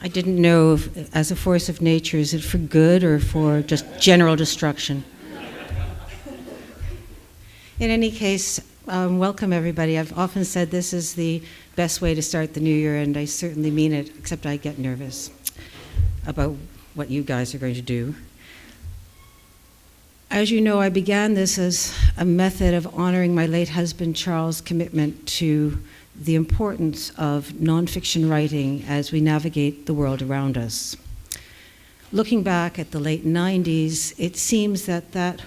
I didn't know if, as a force of nature, is it for good or for just general destruction? In any case, welcome everybody. I've often said this is the best way to start the new year, and I certainly mean it, except I get nervous about what you guys are going to do. As you know, I began this as a method of honoring my late husband Charles' commitment to the importance of nonfiction writing as we navigate the world around us. Looking back at the late 90s, it seems that that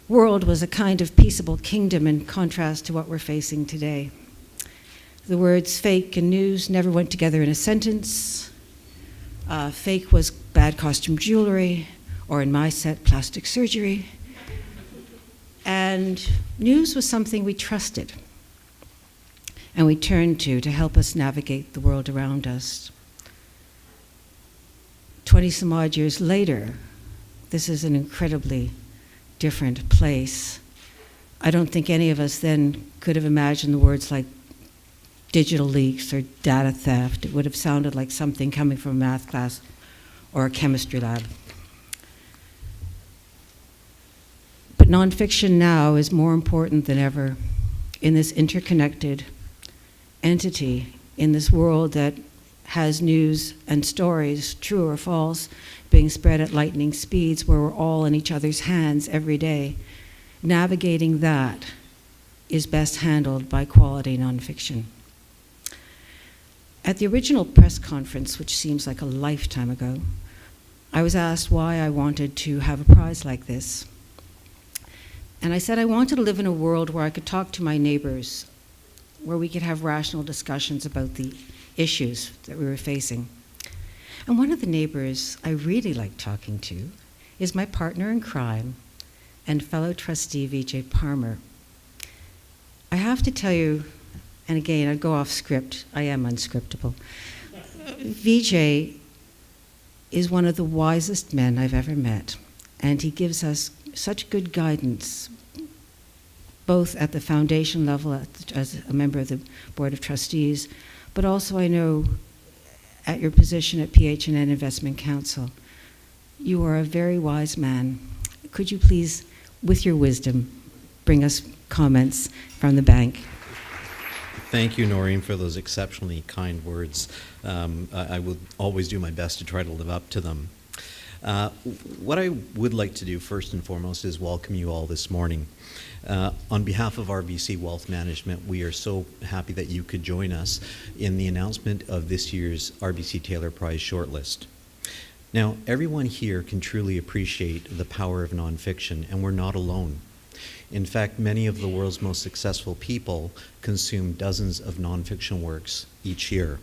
world was a kind of peaceable kingdom in contrast to what we're facing today. The words fake and news never went together in a sentence. Fake was bad costume jewelry, or in my set, plastic surgery. And news was something we trusted and we turned to help us navigate the world around us. 20 some odd years later, this is an incredibly different place. I don't think any of us then could have imagined the words like digital leaks or data theft. It would have sounded like something coming from a math class or a chemistry lab. But nonfiction now is more important than ever in this interconnected entity, in this world that has news and stories, true or false, being spread at lightning speeds where we're all in each other's hands every day. Navigating that is best handled by quality nonfiction. At the original press conference, which seems like a lifetime ago, I was asked why I wanted to have a prize like this. And I said I wanted to live in a world where I could talk to my neighbors, where we could have rational discussions about the issues that we were facing. And one of the neighbors I really like talking to is my partner in crime and fellow trustee, VJ Palmer. I have to tell you, and again, I'd go off script, I am unscriptable. VJ is one of the wisest men I've ever met, and he gives us such good guidance, both at the foundation level as a member of the Board of Trustees, but also I know at your position at PH&N Investment Council. You are a very wise man. Could you please, with your wisdom, bring us comments from the bank? Thank you, Noreen, for those exceptionally kind words. I will always do my best to try to live up to them. What I would like to do first and foremost is welcome you all this morning. On behalf of RBC Wealth Management, we are so happy that you could join us in the announcement of this year's RBC Taylor Prize shortlist. Now, everyone here can truly appreciate the power of nonfiction, and we're not alone. In fact, many of the world's most successful people consume dozens of nonfiction works each year.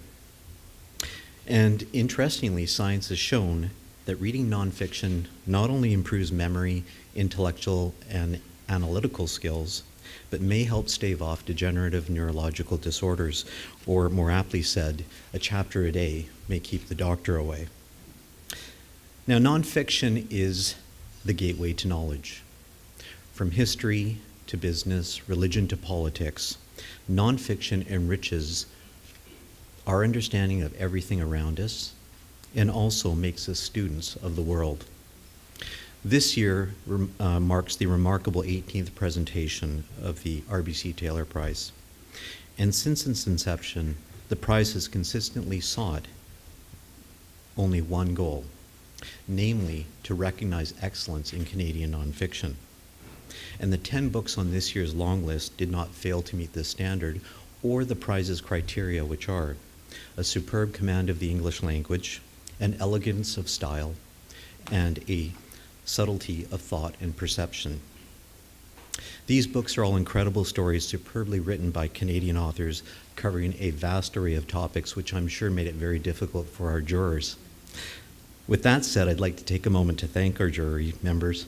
And interestingly, science has shown that reading nonfiction not only improves memory, intellectual, and analytical skills, but may help stave off degenerative neurological disorders, or more aptly said, a chapter a day may keep the doctor away. Now, nonfiction is the gateway to knowledge. From history to business, religion to politics, nonfiction enriches our understanding of everything around us and also makes us students of the world. This year marks the remarkable 18th presentation of the RBC Taylor Prize. And since its inception, the prize has consistently sought only one goal, namely to recognize excellence in Canadian nonfiction. And the 10 books on this year's long list did not fail to meet this standard or the prize's criteria, which are a superb command of the English language, an elegance of style, and a subtlety of thought and perception. These books are all incredible stories superbly written by Canadian authors covering a vast array of topics, which I'm sure made it very difficult for our jurors. With that said, I'd like to take a moment to thank our jury members.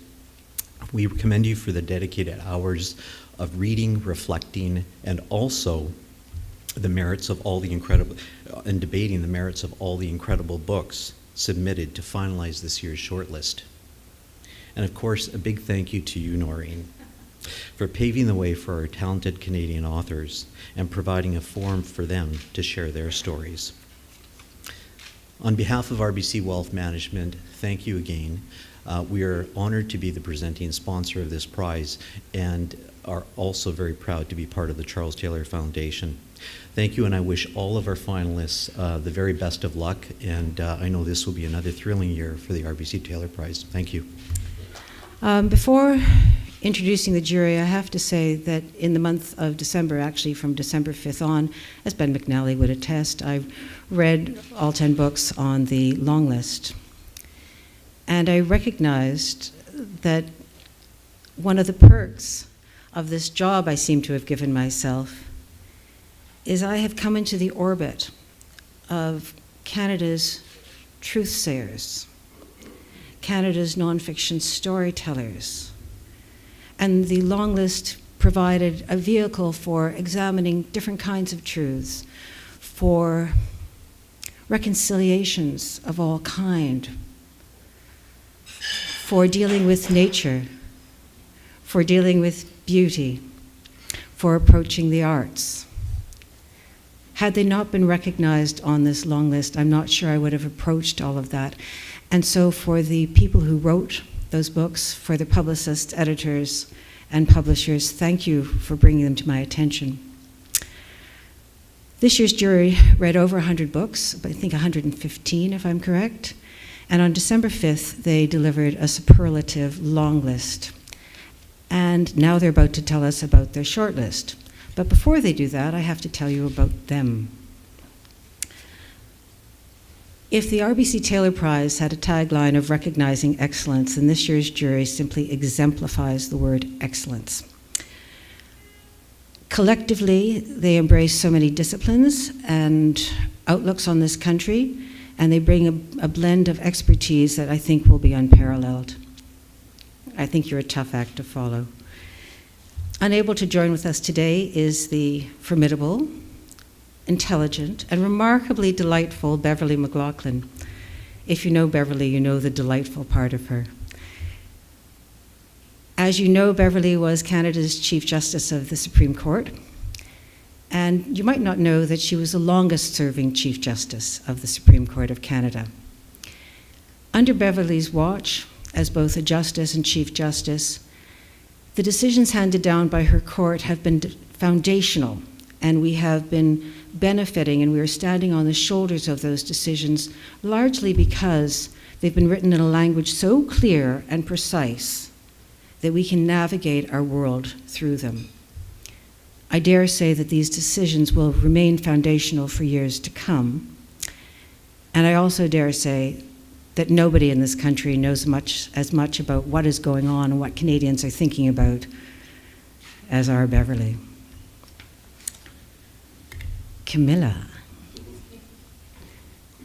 We commend you for the dedicated hours of reading, reflecting, and also the merits of all the incredible, and debating the merits of all the incredible books submitted to finalize this year's shortlist. And of course, a big thank you to you, Noreen, for paving the way for our talented Canadian authors and providing a forum for them to share their stories. On behalf of RBC Wealth Management, thank you again. We are honored to be the presenting sponsor of this prize and are also very proud to be part of the Charles Taylor Foundation. Thank you, and I wish all of our finalists the very best of luck, and I know this will be another thrilling year for the RBC Taylor Prize. Thank you. Before introducing the jury, I have to say that in the month of December, actually from December 5th on, as Ben McNally would attest, I read all 10 books on the long list. And I recognized that one of the perks of this job I seem to have given myself is I have come into the orbit of Canada's truth-sayers, Canada's nonfiction storytellers. And the long list provided a vehicle for examining different kinds of truths, for reconciliations of all kind, for dealing with nature, for dealing with beauty, for approaching the arts. Had they not been recognized on this long list, I'm not sure I would have approached all of that. And so for the people who wrote those books, for the publicists, editors, and publishers, thank you for bringing them to my attention. This year's jury read over 100 books, I think 115 if I'm correct, and on December 5th they delivered a superlative long list. And now they're about to tell us about their shortlist. But before they do that, I have to tell you about them. If the RBC Taylor Prize had a tagline of recognizing excellence, then this year's jury simply exemplifies the word excellence. Collectively, they embrace so many disciplines and outlooks on this country, and they bring a blend of expertise that I think will be unparalleled. I think you're a tough act to follow. Unable to join with us today is the formidable, intelligent, and remarkably delightful Beverly McLaughlin. If you know Beverly, you know the delightful part of her. As you know, Beverly was Canada's Chief Justice of the Supreme Court, and you might not know that she was the longest-serving Chief Justice of the Supreme Court of Canada. Under Beverly's watch, as both a Justice and Chief Justice, the decisions handed down by her court have been foundational, and we have been benefiting, and we are standing on the shoulders of those decisions, largely because they've been written in a language so clear and precise that we can navigate our world through them. I dare say that these decisions will remain foundational for years to come, and I also dare say that nobody in this country knows as much about what is going on and what Canadians are thinking about as our Beverly. Camilla.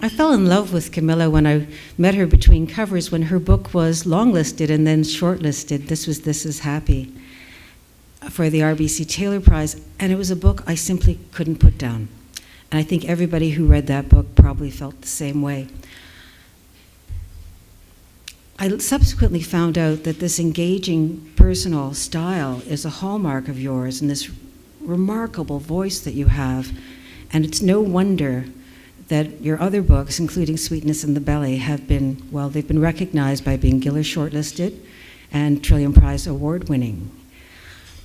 I fell in love with Camilla when I met her between covers when her book was longlisted and then shortlisted. This Is Happy for the RBC Taylor Prize, and it was a book I simply couldn't put down. And I think everybody who read that book probably felt the same way. I subsequently found out that this engaging personal style is a hallmark of yours and this remarkable voice that you have. And it's no wonder that your other books, including Sweetness in the Belly, have been, well, they've been recognized by being Giller shortlisted and Trillium Prize award winning.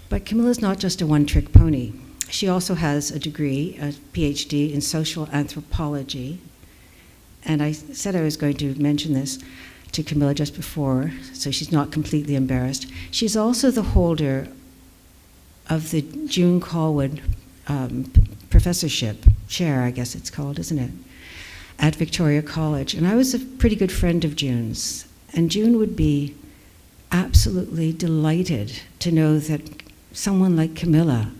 But Camilla's not just a one-trick pony. She also has a degree, a PhD in social anthropology. And I said I was going to mention this to Camilla just before, so she's not completely embarrassed. She's also the holder of the June Callwood professorship, chair, I guess it's called, isn't it, at Victoria College. And I was a pretty good friend of June's, and June would be absolutely delighted to know that someone like Camilla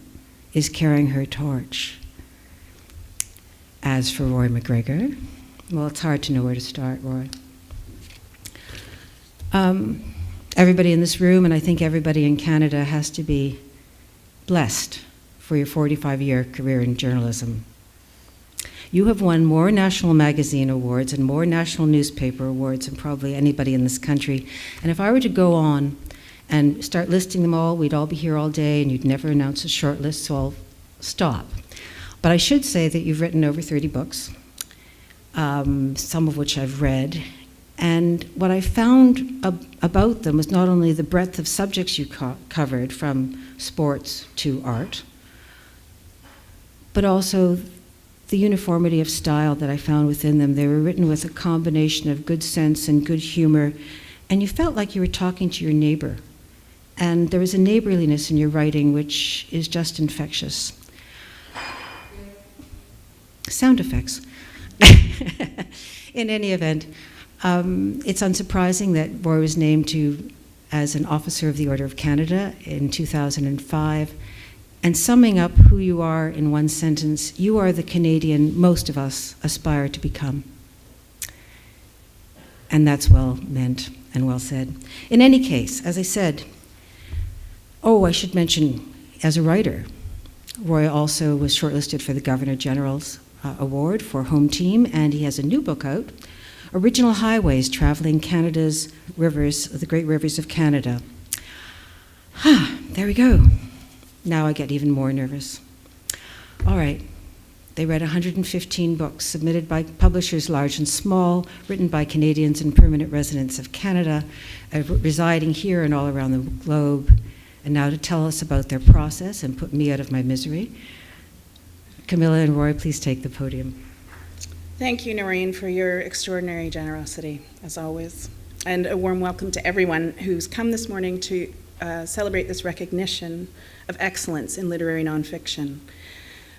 is carrying her torch. As for Roy McGregor, well, it's hard to know where to start, Roy. Everybody in this room, and I think everybody in Canada, has to be blessed for your 45-year career in journalism. You have won more national magazine awards and more national newspaper awards than probably anybody in this country. And if I were to go on and start listing them all, we'd all be here all day and you'd never announce a short list, so I'll stop. But I should say that you've written over 30 books. some of which I've read. And what I found about them was not only the breadth of subjects you covered, from sports to art, but also the uniformity of style that I found within them. They were written with a combination of good sense and good humor, and you felt like you were talking to your neighbor. And there was a neighborliness in your writing which is just infectious. Sound effects. In any event, it's unsurprising that Roy was named as an Officer of the Order of Canada in 2005. And summing up who you are in one sentence, you are the Canadian most of us aspire to become. And that's well meant and well said. In any case, as I said, I should mention, as a writer, Roy also was shortlisted for the Governor General's Award for Home Team, and he has a new book out, Original Highways, Traveling Canada's Rivers, the Great Rivers of Canada. There we go. Now I get even more nervous. All right. They read 115 books submitted by publishers large and small, written by Canadians and permanent residents of Canada, residing here and all around the globe. And now to tell us about their process and put me out of my misery, Camilla and Roy, please take the podium. Thank you, Noreen, for your extraordinary generosity, as always. And a warm welcome to everyone who's come this morning to celebrate this recognition of excellence in literary nonfiction.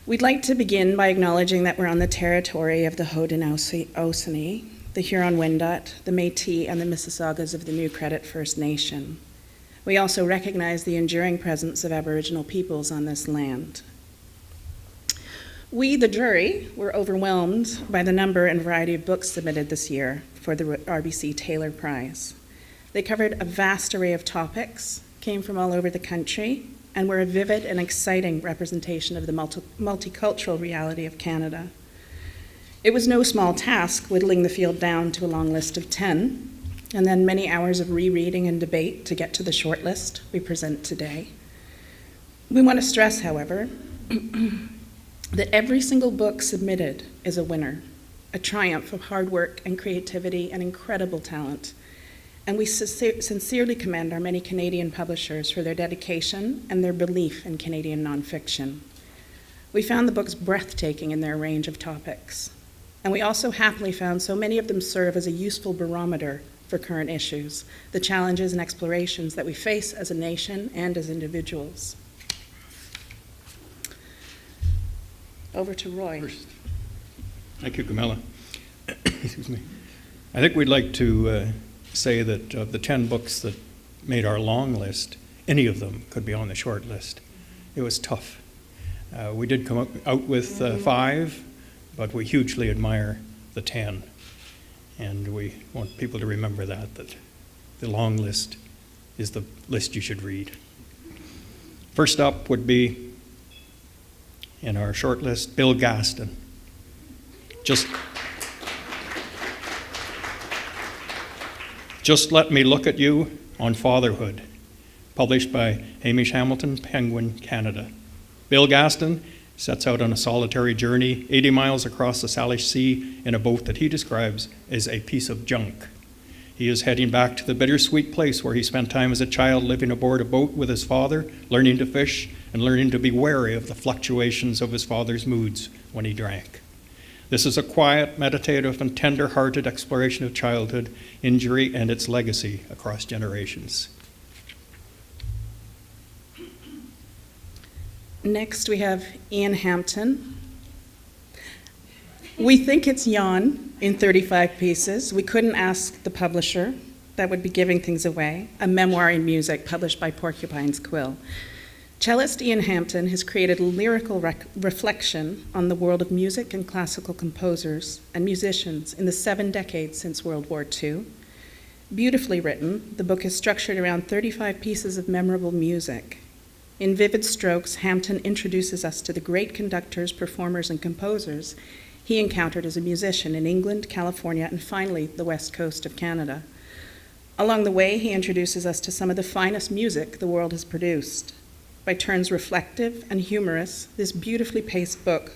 We'd like to begin by acknowledging that we're on the territory of the Haudenosaunee, the Huron-Wendat, the Métis, and the Mississaugas of the New Credit First Nation. We also recognize the enduring presence of Aboriginal peoples on this land. We, the jury, were overwhelmed by the number and variety of books submitted this year for the RBC Taylor Prize. They covered a vast array of topics, came from all over the country, and were a vivid and exciting representation of the multicultural reality of Canada. It was no small task whittling the field down to a long list of 10, and then many hours of rereading and debate to get to the shortlist we present today. We want to stress, however, that every single book submitted is a winner, a triumph of hard work and creativity and incredible talent. And we sincerely commend our many Canadian publishers for their dedication and their belief in Canadian nonfiction. We found the books breathtaking in their range of topics. And we also happily found so many of them serve as a useful barometer for current issues, the challenges and explorations that we face as a nation and as individuals. Over to Roy. Thank you, Camilla. Excuse me. I think we'd like to say that of the 10 books that made our long list, any of them could be on the short list. It was tough. We did come out with 5, but we hugely admire the 10. And we want people to remember that the long list is the list you should read. First up would be, in our short list, Bill Gaston. Just Let Me Look at You on Fatherhood, published by Hamish Hamilton, Penguin, Canada. Bill Gaston sets out on a solitary journey 80 miles across the Salish Sea in a boat that he describes as a piece of junk. He is heading back to the bittersweet place where he spent time as a child living aboard a boat with his father, learning to fish and learning to be wary of the fluctuations of his father's moods when he drank. This is a quiet, meditative, and tender-hearted exploration of childhood, injury, and its legacy across generations. Next, we have Ian Hampton. We think it's Jan in 35 pieces. We couldn't ask the publisher. That would be giving things away. A memoir in music published by Porcupine's Quill. Cellist Ian Hampton has created a lyrical reflection on the world of music and classical composers and musicians in the 7 decades since World War II. Beautifully written, the book is structured around 35 pieces of memorable music. In vivid strokes, Hampton introduces us to the great conductors, performers, and composers he encountered as a musician in England, California, and finally the west coast of Canada. Along the way, he introduces us to some of the finest music the world has produced. By turns reflective and humorous, this beautifully paced book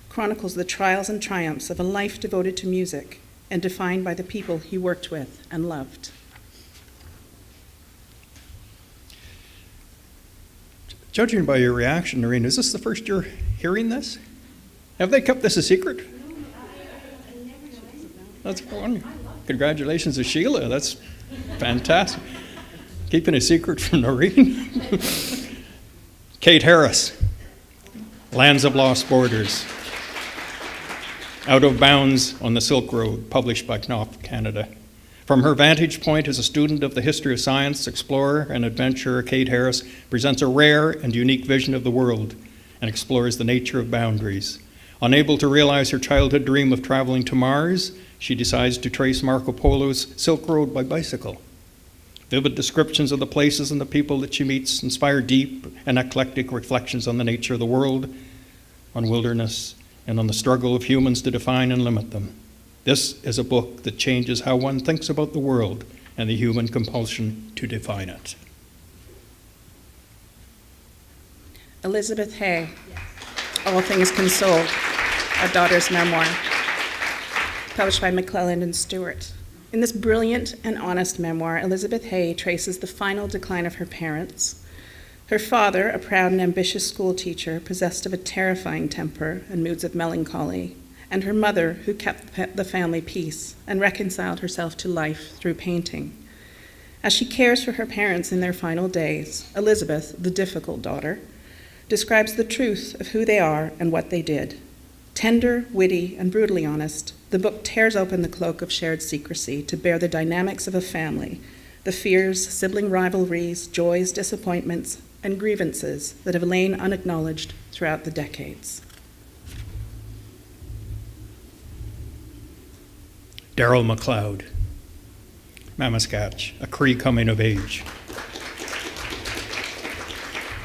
chronicles the trials and triumphs of a life devoted to music and defined by the people he worked with and loved. Judging by your reaction, Noreen, is this the first you're hearing this? Have they kept this a secret? That's fun. Congratulations to Sheila. That's fantastic. Keeping a secret from Noreen. Kate Harris, Lands of Lost Borders. Out of Bounds on the Silk Road, published by Knopf, Canada. From her vantage point as a student of the history of science, explorer, and adventurer, Kate Harris presents a rare and unique vision of the world and explores the nature of boundaries. Unable to realize her childhood dream of traveling to Mars, she decides to trace Marco Polo's Silk Road by bicycle. Vivid descriptions of the places and the people that she meets inspire deep and eclectic reflections on the nature of the world, on wilderness, and on the struggle of humans to define and limit them. This is a book that changes how one thinks about the world and the human compulsion to define it. Elizabeth Hay, All Things Consoled, a daughter's memoir, published by McClelland and Stewart. In this brilliant and honest memoir, Elizabeth Hay traces the final decline of her parents. Her father, a proud and ambitious school teacher, possessed of a terrifying temper and moods of melancholy, and her mother, who kept the family peace and reconciled herself to life through painting. As she cares for her parents in their final days, Elizabeth, the difficult daughter, describes the truth of who they are and what they did. Tender, witty, and brutally honest, the book tears open the cloak of shared secrecy to bear the dynamics of a family, the fears, sibling rivalries, joys, disappointments, and grievances that have lain unacknowledged throughout the decades. Darrell MacLeod, Mamaskatch, A Cree Coming of Age.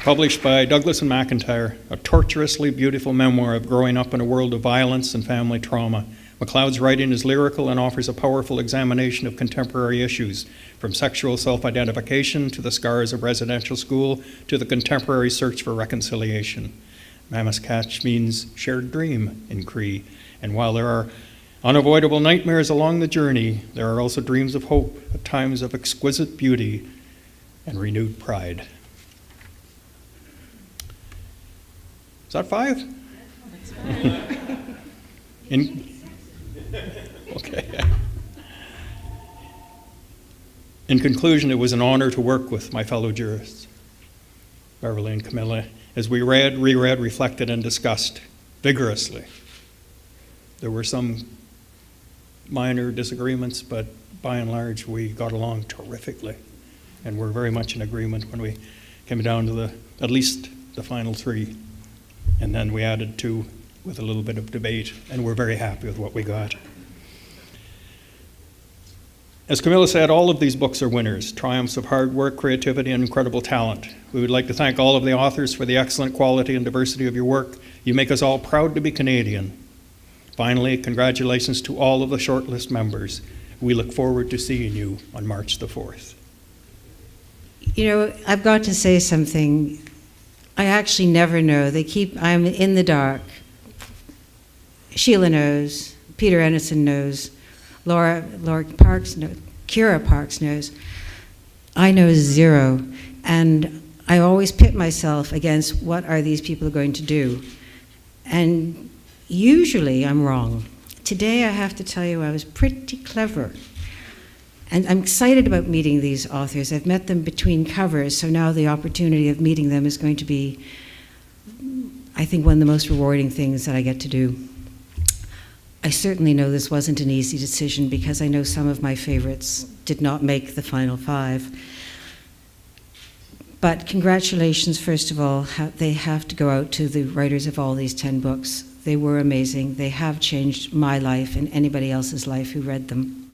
Published by Douglas and McIntyre, a torturously beautiful memoir of growing up in a world of violence and family trauma. MacLeod's writing is lyrical and offers a powerful examination of contemporary issues, from sexual self-identification to the scars of residential school to the contemporary search for reconciliation. Mamaskatch means shared dream in Cree, and while there are unavoidable nightmares along the journey, there are also dreams of hope at times of exquisite beauty and renewed pride. Is that 5? Okay. In conclusion, it was an honor to work with my fellow jurists, Beverly and Camilla, as we read, reread, reflected, and discussed vigorously. There were some minor disagreements, but by and large, we got along terrifically, and we're very much in agreement when we came down to at least the final 3. And then we added 2 with a little bit of debate, and we're very happy with what we got. As Camilla said, all of these books are winners, triumphs of hard work, creativity, and incredible talent. We would like to thank all of the authors for the excellent quality and diversity of your work. You make us all proud to be Canadian. Finally, congratulations to all of the shortlist members. We look forward to seeing you on March the 4th. You know, I've got to say something. I actually never know. I'm in the dark. Sheila knows, Peter Ennison knows, Laura Parks knows, Kira Parks knows. I know 0. And I always pit myself against what are these people going to do. And usually I'm wrong. Today I have to tell you I was pretty clever. And I'm excited about meeting these authors. I've met them between covers, so now the opportunity of meeting them is going to be, I think, one of the most rewarding things that I get to do. I certainly know this wasn't an easy decision because I know some of my favorites did not make the final 5. But congratulations, first of all. They have to go out to the writers of all these 10 books. They were amazing. They have changed my life and anybody else's life who read them.